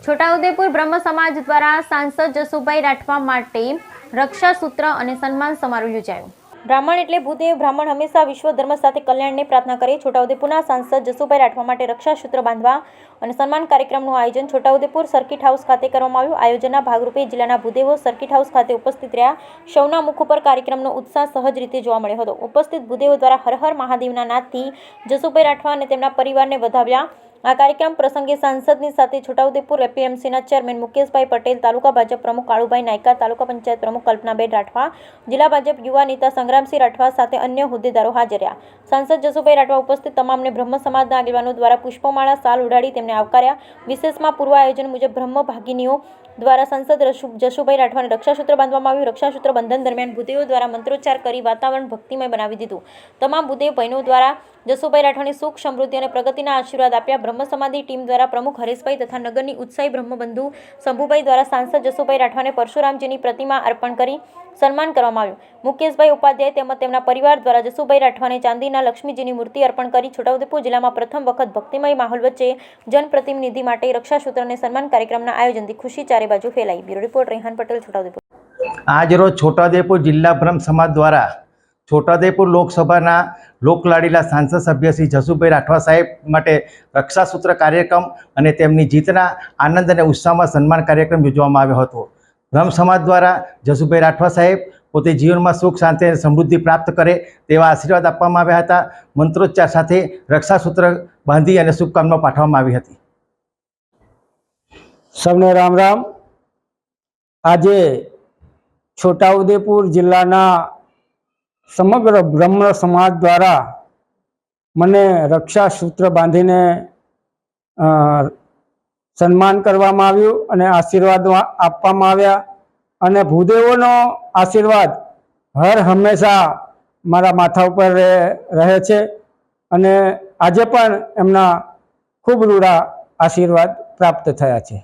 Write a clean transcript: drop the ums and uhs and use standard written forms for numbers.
છોટાઉદેપુર બ્રહ્મ સમાજ દ્વારા સાંસદ જસુભાઈ રાઠવા માટે રક્ષાસૂત્ર અને સન્માન સમારોહ યોજાયો। બ્રાહ્મણ એટલે ભૂદેવ। બ્રાહ્મણ હંમેશા વિશ્વ ધર્મ સાથે કલ્યાણની પ્રાર્થના કરે। છોટાઉદેપુરના સાંસદ જસુભાઈ રાઠવા માટે રક્ષાસૂત્ર બાંધવા અને સન્માન કાર્યક્રમનું આયોજન છોટાઉદેપુર સર્કિટ હાઉસ ખાતે કરવામાં આવ્યું। આયોજનના ભાગરૂપે જિલ્લાના ભૂદેવો સર્કિટ હાઉસ ખાતે ઉપસ્થિત રહ્યા। સૌના મુખ ઉપર કાર્યક્રમનો ઉત્સાહ સહજ રીતે જોવા મળ્યો હતો। ઉપસ્થિત ભૂદેવો દ્વારા હર હર મહાદેવના નાદથી જસુભાઈ રાઠવા અને તેમના પરિવારને વધાવ્યા। આ કાર્યક્રમ પ્રસંગે સાંસદની સાથે છોટાઉદેપુર એપીએમસીના ચેરમેન મુકેશભાઈ પટેલ, તાલુકા ભાજપ પ્રમુખ કાળુભાઈ નાયકા, તાલુકા પંચાયત પ્રમુખ કલ્પનાબેન રાઠવા, જિલ્લા ભાજપ યુવા નેતા સંગ્રામસિંહ રાઠવા સાથે અન્ય હોદ્દેદારો હાજર રહ્યા। સાંસદ જસુભાઈ રાઠવા ઉપસ્થિત તમામને બ્રહ્મ સમાજના આગેવાનો દ્વારા પુષ્પમાળા શાલ ઉડાડી તેમને આવકાર્યા। વિશેષમાં પૂર્વ આયોજન મુજબ બ્રહ્મ ભાગીનીઓ દ્વારા સાંસદ જસુભાઈ રાઠવાને રક્ષાસૂત્ર બાંધવામાં આવ્યું। રક્ષાસૂત્ર બંધન દરમિયાન ભૂદેવો દ્વારા મંત્રોચ્ચાર કરી વાતાવરણ ભક્તિમય બનાવી દીધું। તમામ ભૂદેવ બહેનો દ્વારા જસુભાઈ રાઠવાને સુખ, સમૃદ્ધિ અને પ્રગતિના આશીર્વાદ આપ્યા। બ્રહ્મ સમાજની ટીમ દ્વારા પ્રમુખ હરેશભાઈ તથા નગરની ઉત્સાહી બ્રહ્મબંધુ શંભુભાઈ દ્વારા સાંસદ જસુભાઈ રાઠવાને પરશુરામજીની પ્રતિમા અર્પણ કરી સન્માન કરવામાં આવ્યું। મુકેશભાઈ ઉપાધ્યાય તેમજ તેમના પરિવાર દ્વારા જસુભાઈ રાઠવાને ચાંદીના લક્ષ્મીજીની મૂર્તિ અર્પણ કરી છોટાઉદેપુર જિલ્લામાં પ્રથમ વખત ભક્તિમય માહોલ વચ્ચે જનપ્રતિનિધિ માટે રક્ષાસૂત્ર અને સન્માન કાર્યક્રમના આયોજનથી ખુશી ચારે બાજુ ફેલાઈ। Bureau report Rehan Patel, Chhota Udepur. આજરોજ છોટાઉદેપુર જિલ્લા બ્રહ્મ સમાજ દ્વારા છોટાઉદેપુર લોકસભાના લોકલાડીલા સાંસદ સભ્ય શ્રી જસુભાઈ રાઠવા સાહેબ માટે રક્ષાસૂત્ર કાર્યક્રમ અને તેમની જીતના આનંદ અને ઉત્સાહમાં સન્માન કાર્યક્રમ યોજવામાં આવ્યો હતો। બ્રહ્મ સમાજ દ્વારા જસુભાઈ રાઠવા સાહેબ પોતે જીવનમાં સુખ, શાંતિ અને સમૃદ્ધિ પ્રાપ્ત કરે તેવા આશીર્વાદ આપવામાં આવ્યા હતા। મંત્રોચ્ચાર સાથે રક્ષાસૂત્ર બાંધી અને શુભકામનાઓ પાઠવવામાં આવી હતી। સૌને રામ રામ। આજે છોટાઉદેપુર જિલ્લાના સમગ્ર બ્રહ્મ સમાજ દ્વારા મને રક્ષાસૂત્ર બાંધીને સન્માન કરવામાં આવ્યું અને આશીર્વાદ આપવામાં આવ્યા અને ભૂદેવોનો આશીર્વાદ હર હંમેશા મારા માથા ઉપર રહે છે અને આજે પણ એમના ખૂબ રૂડા આશીર્વાદ પ્રાપ્ત થયા છે।